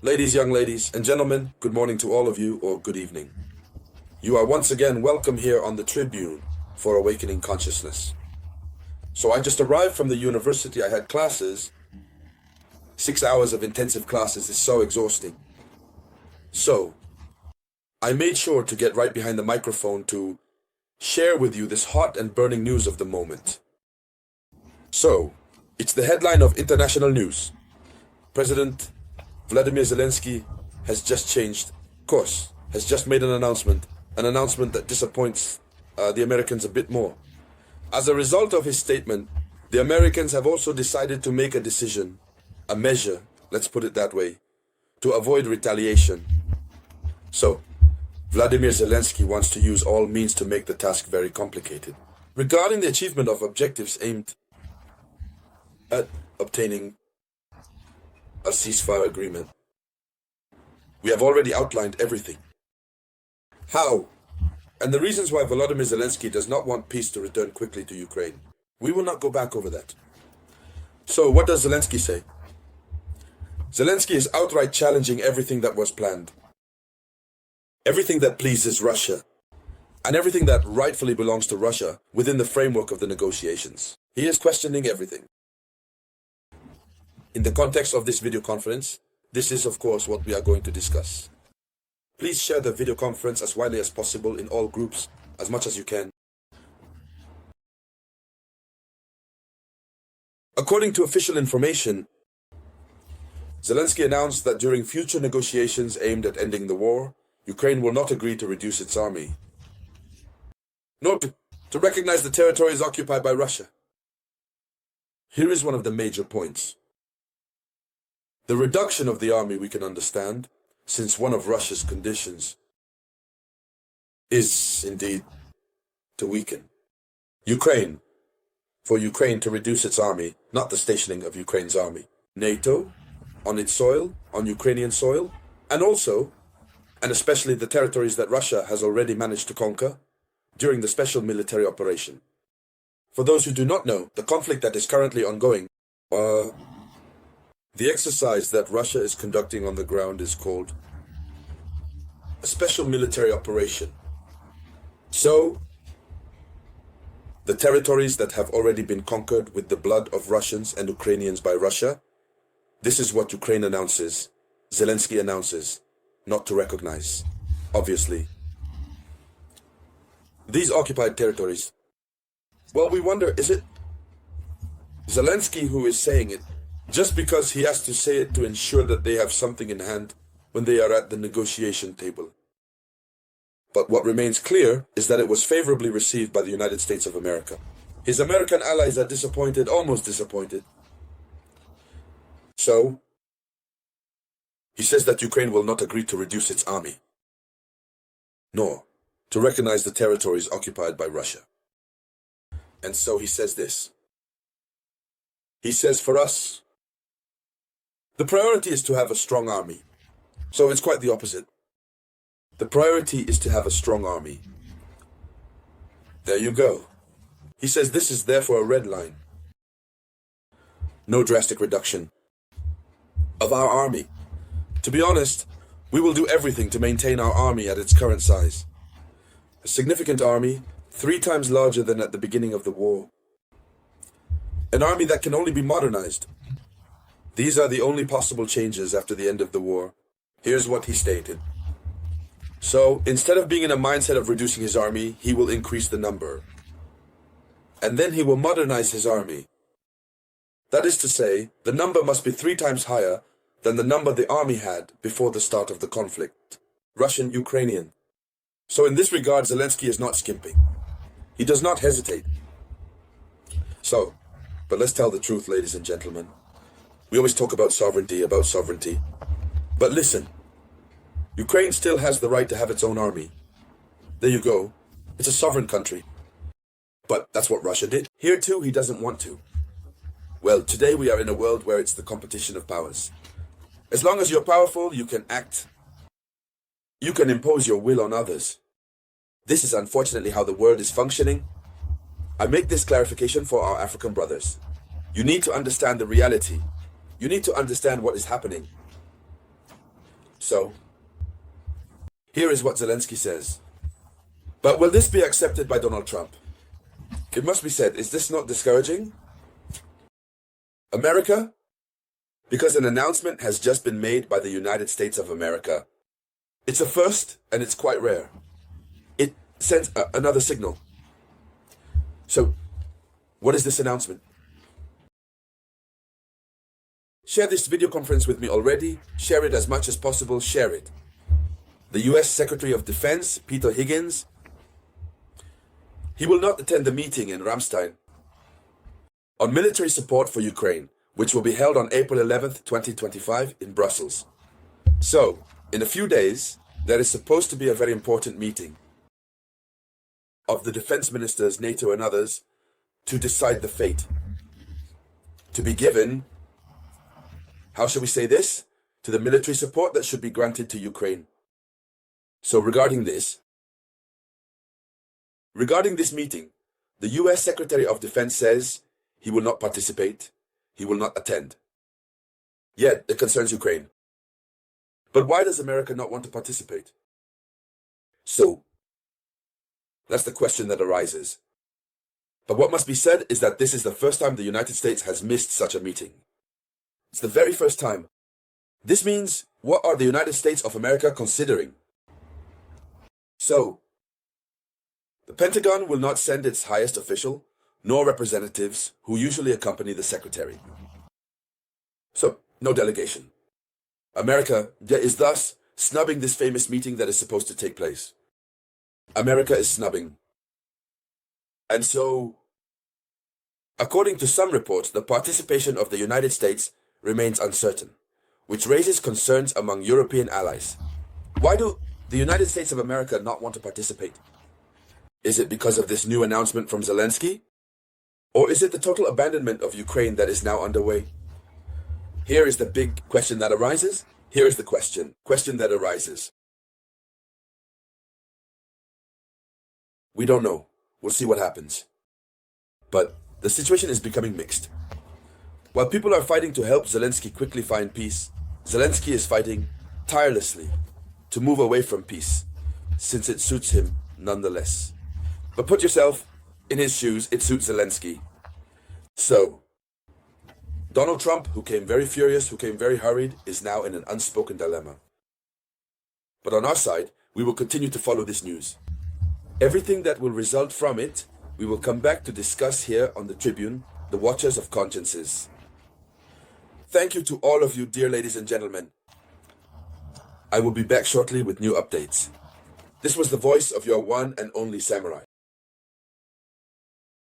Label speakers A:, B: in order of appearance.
A: Ladies, young ladies, and gentlemen, good morning to all of you, or good evening. You are once again welcome here on the Tribune for Awakening Consciousness. So I just arrived from the university. I had classes. 6 hours of intensive classes is so exhausting. So I made sure to get right behind the microphone to share with you this hot and burning news of the moment. So, it's the headline of international news. President Vladimir Zelensky has just changed course, has just made an announcement that disappoints the Americans a bit more. As a result of his statement, the Americans have also decided to make a decision, a measure, let's put it that way, to avoid retaliation. So, Vladimir Zelensky wants to use all means to make the task very complicated. Regarding the achievement of objectives aimed at obtaining a ceasefire agreement, we have already outlined everything. How? And the reasons why Volodymyr Zelensky does not want peace to return quickly to Ukraine. We will not go back over that. So what does Zelensky say? Zelensky is outright challenging everything that was planned. Everything that pleases Russia. And everything that rightfully belongs to Russia within the framework of the negotiations. He is questioning everything. In the context of this video conference, this is of course what we are going to discuss. Please share the video conference as widely as possible in all groups, as much as you can. According to official information, Zelensky announced that during future negotiations aimed at ending the war, Ukraine will not agree to reduce its army, nor to recognize the territories occupied by Russia. Here is one of the major points. The reduction of the army we can understand, since one of Russia's conditions is indeed to weaken Ukraine, for Ukraine to reduce its army, not the stationing of Ukraine's army. NATO, on its soil, on Ukrainian soil, and also, and especially the territories that Russia has already managed to conquer during the special military operation. For those who do not know, the conflict that is currently ongoing, the exercise that Russia is conducting on the ground is called a special military operation. So, the territories that have already been conquered with the blood of Russians and Ukrainians by Russia, this is what Ukraine announces, Zelensky announces, not to recognize, obviously. These occupied territories, well, we wonder, is it Zelensky who is saying it, just because he has to say it to ensure that they have something in hand when they are at the negotiation table? But what remains clear is that it was favorably received by the United States of America. His American allies are disappointed, almost disappointed. So, he says that Ukraine will not agree to reduce its army, nor to recognize the territories occupied by Russia. And so he says this. He says, for us, the priority is to have a strong army. So it's quite the opposite. The priority is to have a strong army. There you go. He says this is therefore a red line. No drastic reduction of our army. To be honest, we will do everything to maintain our army at its current size. A significant army, 3 times larger than at the beginning of the war. An army that can only be modernized. These are the only possible changes after the end of the war. Here's what he stated. So, instead of being in a mindset of reducing his army, he will increase the number. And then he will modernize his army. That is to say, the number must be 3 times higher than the number the army had before the start of the conflict. Russian-Ukrainian. So in this regard, Zelensky is not skimping. He does not hesitate. So, but let's tell the truth, ladies and gentlemen. We always talk about sovereignty. But listen, Ukraine still has the right to have its own army. There you go. It's a sovereign country. But that's what Russia did. Here too, he doesn't want to. Well, today we are in a world where it's the competition of powers. As long as you're powerful, you can act. You can impose your will on others. This is unfortunately how the world is functioning. I make this clarification for our African brothers. You need to understand the reality. You need to understand what is happening. So, here is what Zelensky says. But will this be accepted by Donald Trump? It must be said, is this not discouraging? America? Because an announcement has just been made by the United States of America. It's a first, and it's quite rare. It sends another signal. So, what is this announcement? Share this video conference with me already. Share it as much as possible. Share it. The US Secretary of Defense, Peter Higgins, he will not attend the meeting in Ramstein on military support for Ukraine, which will be held on April 11th, 2025 in Brussels. So, in a few days, there is supposed to be a very important meeting of the defense ministers, NATO and others, to decide the fate. To be given, how shall we say this, to the military support that should be granted to Ukraine. So regarding this meeting, the US Secretary of Defense says he will not participate, he will not attend. Yet it concerns Ukraine. But why does America not want to participate? So, that's the question that arises. But what must be said is that this is the first time the United States has missed such a meeting. It's the very first time. This means, what are the United States of America considering? So, the Pentagon will not send its highest official, nor representatives who usually accompany the secretary. So, no delegation. America is thus snubbing this famous meeting that is supposed to take place. America is snubbing. And so, according to some reports, the participation of the United States remains uncertain, which raises concerns among European allies. Why do the United States of America not want to participate? Is it because of this new announcement from Zelensky? Or is it the total abandonment of Ukraine that is now underway? Here is the big question that arises. Here is the question that arises. We don't know. We'll see what happens. But the situation is becoming mixed. While people are fighting to help Zelensky quickly find peace, Zelensky is fighting tirelessly to move away from peace, since it suits him nonetheless. But put yourself in his shoes, it suits Zelensky. So, Donald Trump, who came very furious, who came very hurried, is now in an unspoken dilemma. But on our side, we will continue to follow this news. Everything that will result from it, we will come back to discuss here on the Tribune, the Watchers of Consciences. Thank you to all of you, dear ladies and gentlemen. I will be back shortly with new updates. This was the voice of your one and only samurai.